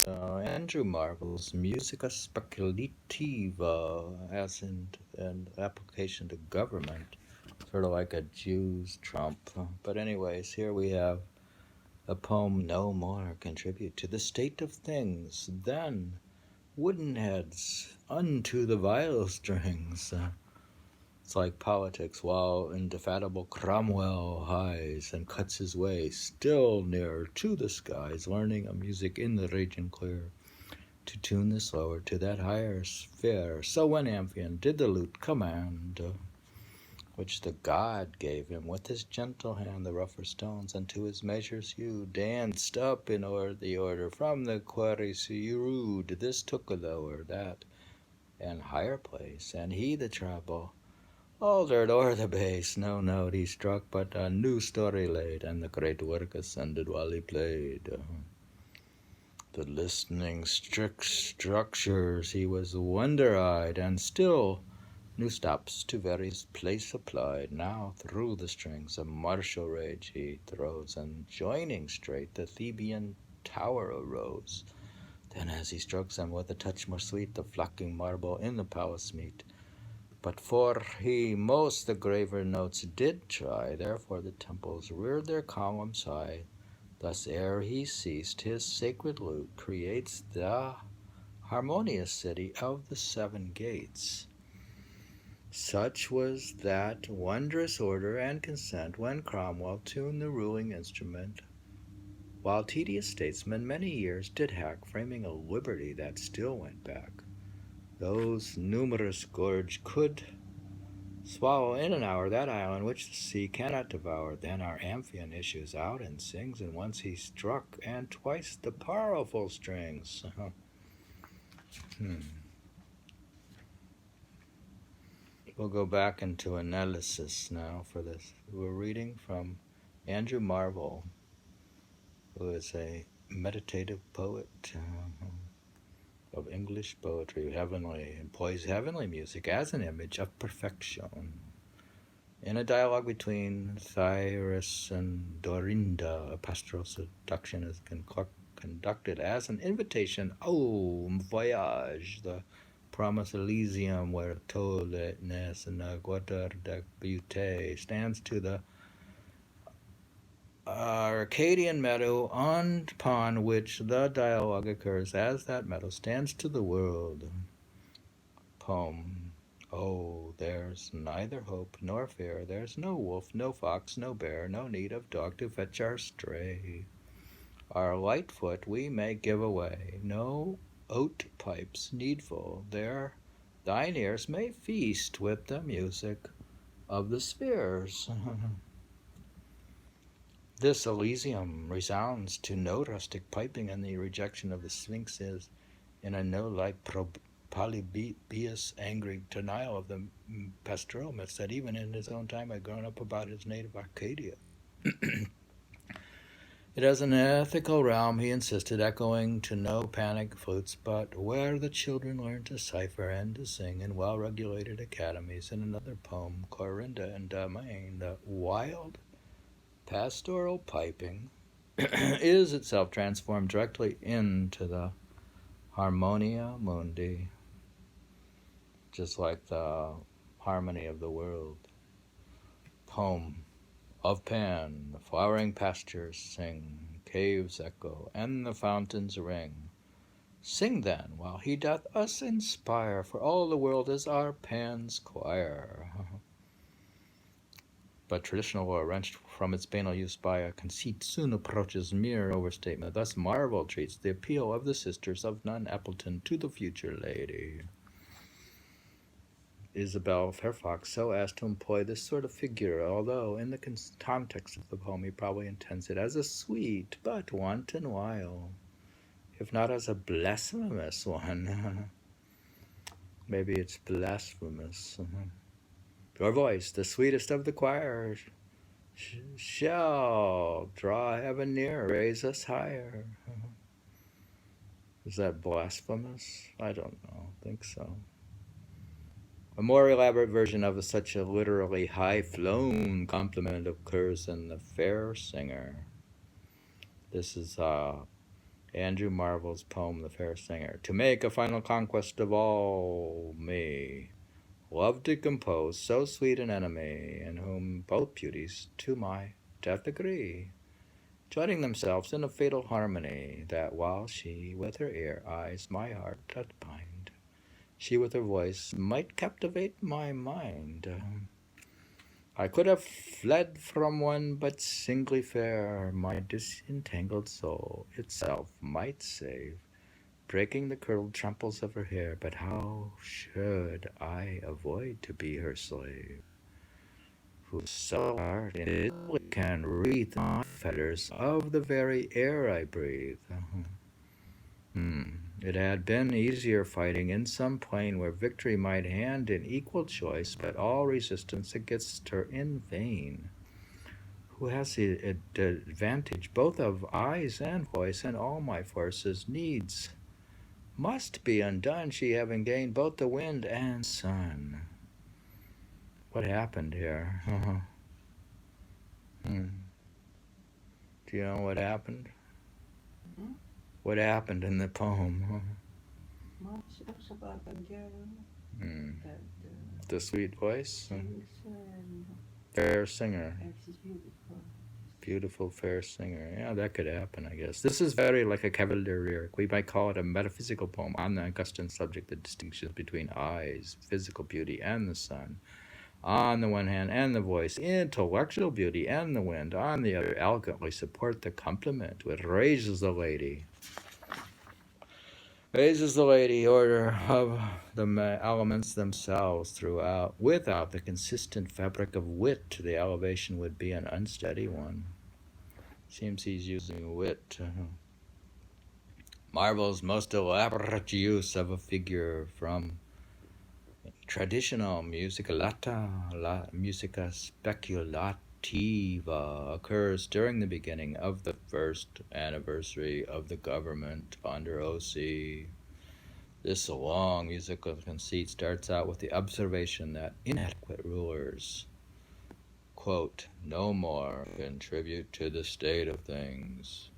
Andrew Marvell's Musica Speculativa as an application to government, sort of like a Jew's trump. But anyways, here we have a poem no more contribute to the state of things than wooden heads unto the viol strings. It's like politics, while indefatigable Cromwell hies and cuts his way still nearer to the skies, learning a music in the region clear, to tune this lower to that higher sphere. So when Amphion did the lute command, which the god gave him with his gentle hand, the rougher stones unto his measures you danced up in the order from the quarries rude. This took a lower, that and higher place, and he the treble altered o'er the bass. No note he struck, but a new story laid, and the great work ascended while he played. The listening strict structures he was wonder-eyed, and still new stops to various place applied. Now through the strings a martial rage he throws, and joining straight the Theban tower arose. Then as he strokes them with a touch more sweet, the flocking marble in the palace meet. But for he most the graver notes did try, therefore the temples reared their columns high. Thus ere he ceased his sacred lute creates the harmonious city of the 7 gates. Such was that wondrous order and consent when Cromwell tuned the ruling instrument, while tedious statesmen many years did hack, framing a liberty that still went back. Those numerous gorge could swallow in an hour that island which the sea cannot devour. Then our amphion issues out and sings, and once he struck, and twice the powerful strings. We'll go back into analysis now for this. We're reading from Andrew Marvell, who is a meditative poet of English poetry, heavenly, employs heavenly music as an image of perfection. In a dialogue between theorist and Dorinda, a pastoral seduction is conducted as an invitation. Oh, voyage, the promised Elysium, where tolledness and the guater de beauté stands to the Arcadian meadow upon which the dialogue occurs, as that meadow stands to the world. Poem. Oh, there's neither hope nor fear, there's no wolf, no fox, no bear, no need of dog to fetch our stray. Our light foot we may give away, no oat pipes needful, there thine ears may feast with the music of the spheres. This Elysium resounds to no rustic piping, and the rejection of the Sphinx is in a no-like Polybius angry denial of the pastoral myths that even in his own time had grown up about his native Arcadia. It has an ethical realm, he insisted, echoing to no panic flutes, but where the children learn to cipher and to sing in well-regulated academies. In another poem, Clorinda and Damain, the wild pastoral piping is itself transformed directly into the harmonia mundi, just like the harmony of the world. Poem of Pan, the flowering pastures sing, caves echo, and the fountains ring. Sing then, while he doth us inspire, for all the world is our Pan's choir. But traditional lore, wrenched from its banal use by a conceit, soon approaches mere overstatement. Thus Marvell treats the appeal of the sisters of Nun Appleton to the future lady Isabel Fairfax so as to employ this sort of figure, although in the context of the poem he probably intends it as a sweet but wanton wile, if not as a blasphemous one. Maybe it's blasphemous. Your voice, the sweetest of the choir, shall draw heaven near, raise us higher. Is that blasphemous? I don't know. I think so. A more elaborate version of such a literally high-flown compliment occurs in The Fair Singer. This is Andrew Marvell's poem, The Fair Singer. To make a final conquest of all me, love to compose so sweet an enemy, in whom both beauties to my death agree, joining themselves in a fatal harmony, that while she with her ear eyes my heart doth bind, she with her voice might captivate my mind. I could have fled from one but singly fair, my disentangled soul itself might save, breaking the curled tramples of her hair. But how should I avoid to be her slave, whose subtle heart invisibly can wreathe my fetters of the very air I breathe? It had been easier fighting in some plain where victory might hand in equal choice, but all resistance against her in vain, who has the advantage both of eyes and voice, and all my forces needs must be undone, she having gained both the wind and sun. What happened here? Do you know what happened? What happened in the poem? The sweet voice? Fair singer. Beautiful fair singer. Yeah, that could happen, I guess. This is very like a cavalier. We might call it a metaphysical poem on the Augustan subject, the distinctions between eyes, physical beauty, and the sun on the one hand, and the voice, intellectual beauty, and the wind on the other, elegantly support the complement which raises the lady. Raises the lady order of the elements themselves throughout. Without the consistent fabric of wit, the elevation would be an unsteady one. Seems he's using wit. Marvell's most elaborate use of a figure from traditional musica musica speculativa occurs during the beginning of the first anniversary of the government under O.C. This long musical conceit starts out with the observation that inadequate rulers, quote, no more contribute to the state of things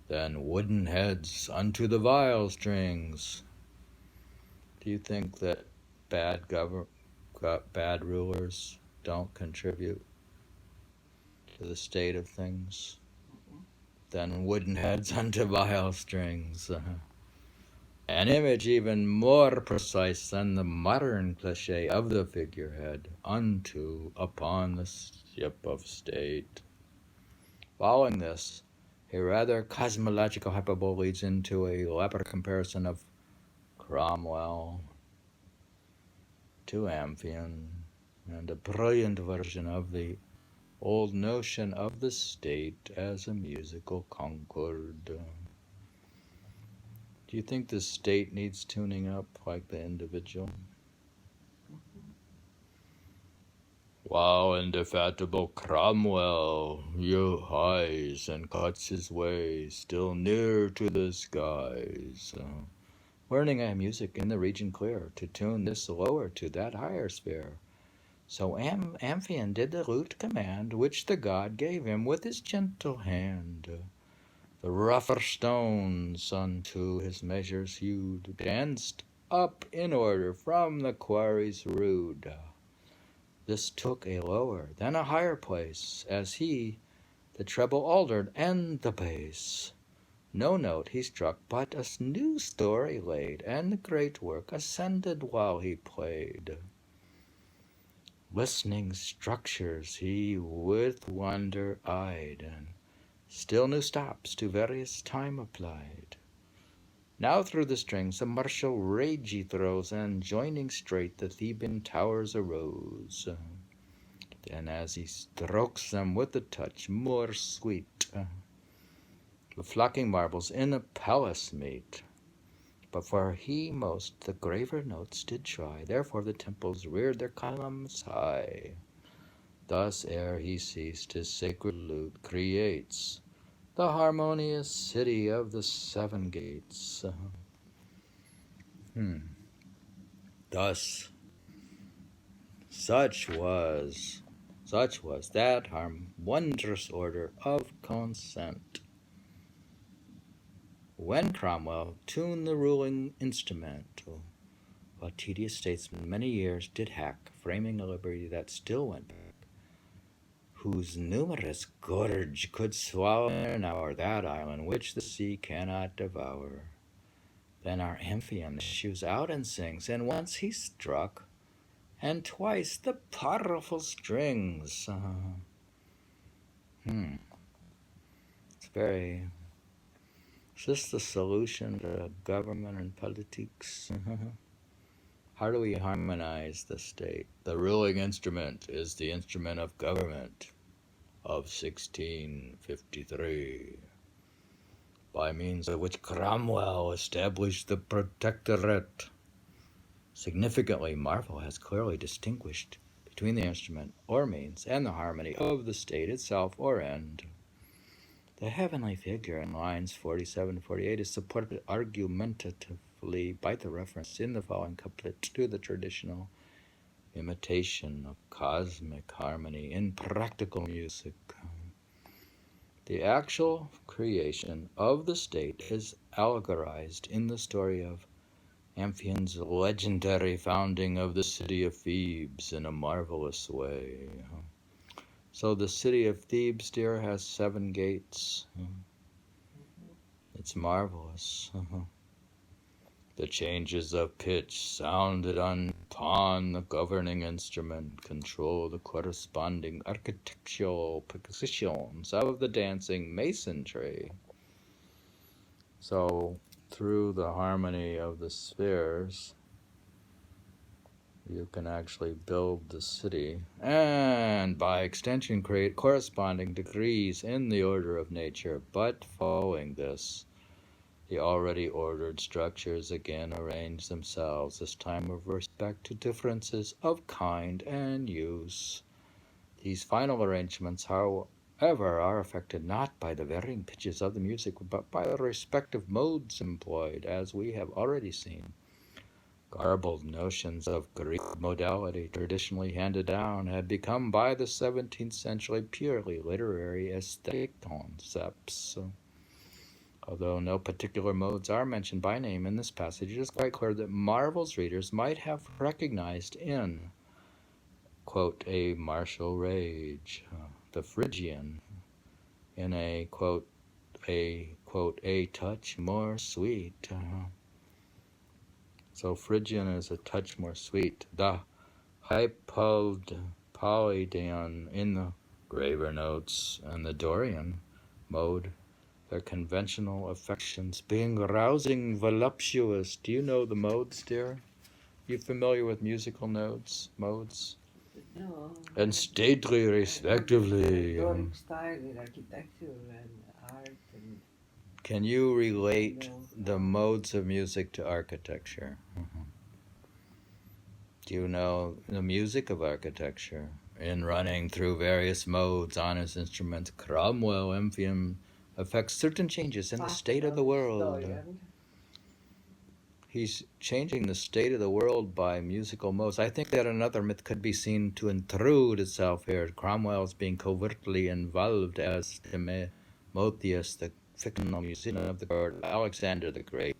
than wooden heads unto the viol strings. Do you think that bad rulers don't contribute to the state of things than wooden heads unto viol strings? An image even more precise than the modern cliche of the figurehead, unto, upon the ship of state. Following this, a rather cosmological hyperbole leads into a elaborate comparison of Cromwell to Amphion, and a brilliant version of the old notion of the state as a musical concord. Do you think the state needs tuning up like the individual? While indefatigable Cromwell hies and cuts his way still near to the skies, learning a music in the region clear to tune this lower to that higher sphere. So Amphion did the lute command, which the god gave him with his gentle hand. The rougher stones unto his measures hewed danced up in order from the quarries rude. This took a lower, then a higher place, as he the treble altered and the bass. No note he struck, but a new story laid, and the great work ascended while he played. Listening structures he with wonder eyed, and still new stops to various time applied. Now through the strings a martial rage he throws, and joining straight the Theban towers arose. Then as he strokes them with a touch more sweet, the flocking marbles in a palace meet. But for he most the graver notes did try, therefore the temples reared their columns high. Thus ere he ceased his sacred lute creates the harmonious city of the seven gates. Thus, such was that wondrous order of consent. when Cromwell tuned the ruling instrument, a tedious statesman many years did hack, framing a liberty that still went back, whose numerous gorge could swallow in an hour that island which the sea cannot devour. Then our amphion issues out and sings, and once he struck, and twice the powerful strings. It's very. Is this the solution to government and politics? How do we harmonize the state? The ruling instrument is the instrument of government of 1653, by means of which Cromwell established the protectorate. Significantly, Marvell has clearly distinguished between the instrument or means and the harmony of the state itself or end. The heavenly figure in lines 47 to 48 is supported argumentatively by the reference in the following couplet to the traditional imitation of cosmic harmony in practical music. The actual creation of the state is allegorized in the story of Amphion's legendary founding of the city of Thebes in a marvelous way. So the city of Thebes, dear, has 7 gates. It's marvelous. The changes of pitch sounded upon the governing instrument control the corresponding architectural positions of the dancing masonry. So through the harmony of the spheres, you can actually build the city and by extension create corresponding degrees in the order of nature. But following this, the already ordered structures again arrange themselves, this time with respect to differences of kind and use. These final arrangements, however, are affected not by the varying pitches of the music, but by the respective modes employed, as we have already seen. Garbled notions of Greek modality, traditionally handed down, had become by the 17th century purely literary aesthetic concepts. Although no particular modes are mentioned by name in this passage, it is quite clear that Marvell's readers might have recognized in, quote, a martial rage, the Phrygian, in a, quote, a touch more sweet. So Phrygian is a touch more sweet. The Hypolydeion in the graver notes, and the Dorian mode, their conventional affections being rousing, voluptuous. Do you know the modes, dear? You familiar with musical modes? No. And stately, respectively. Doric style in architecture and art. And can you relate the modes of music to architecture? Do you know the music of architecture? In running through various modes on his instrument, Cromwell Amphion affects certain changes in the state of the world. He's changing the state of the world by musical modes. I think that another myth could be seen to intrude itself here. Cromwell's being covertly involved as Timotheus, the fictional musician of the court of Alexander the Great.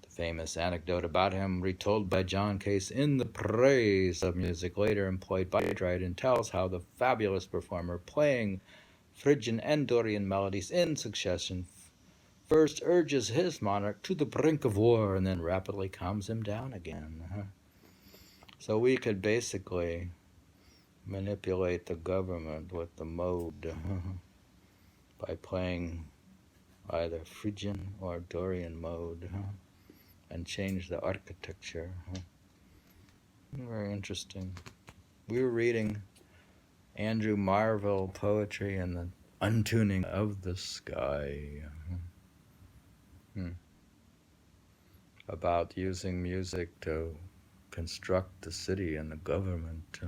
The famous anecdote about him, retold by John Case in The Praise of Music, later employed by Dryden, tells how the fabulous performer, playing Phrygian and Dorian melodies in succession, first urges his monarch to the brink of war and then rapidly calms him down again. So we could basically manipulate the government with the mode by playing either Phrygian or Dorian mode and change the architecture. Very interesting. We were reading Andrew Marvell poetry and the Untuning of the Sky. About using music to construct the city and the government.